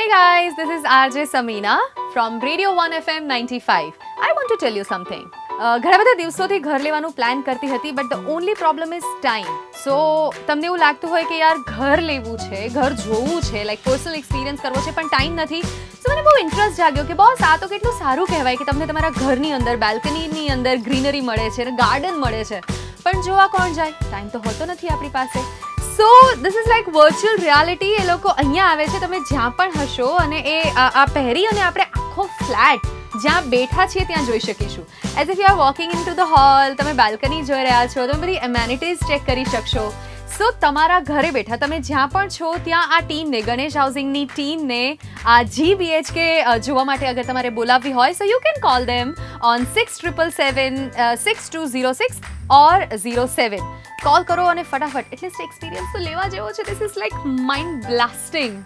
Hey guys, this is RJ Samina from Radio 1 FM 95. I want to tell you something. ઘણા બધા દિવસોથી ઘર લેવાનું પ્લાન કરતી હતી but the only problem is time. So તમને એવું લાગતું હોય કે યાર ઘર લેવું છે, ઘર જોવું છે, લાઈક પર્સનલ એક્સપિરિયન્સ કરવો છે પણ ટાઈમ નથી. સો મને બહુ ઇન્ટરેસ્ટ જાગ્યો કે બોસ આ તો કેટલું સારું કહેવાય કે તમને તમારા ઘરની અંદર બેલ્કનીની અંદર ગ્રીનરી મળે છે, ગાર્ડન મળે છે, પણ જોવા કોણ જાય? ટાઈમ તો હોતો નથી આપણી પાસે. So this is like virtual reality. એ લોકો અહીંયા આવે છે, તમે જ્યાં પણ હશો અને એ આ પહેરી અને આપણે આખો ફ્લેટ જ્યાં બેઠા છીએ ત્યાં જોઈ શકીશું. As if you are walking into the hall, તમે બાલ્કની જોઈ રહ્યા છો, તમે બધી એમેનિટીઝ ચેક કરી શકશો. સો તમારા ઘરે બેઠા તમે જ્યાં પણ છો ત્યાં આ ટીમને, ગણેશ હાઉસિંગની ટીમને આ GBHK જોવા માટે અગર તમારે બોલાવવી હોય so you can call them on 6777 6206 or 07. Call કરો અને ફટાફટ એટલીસ્ટ એક્સપિરિયન્સ તો લેવા જેવો છે. This is like mind blasting.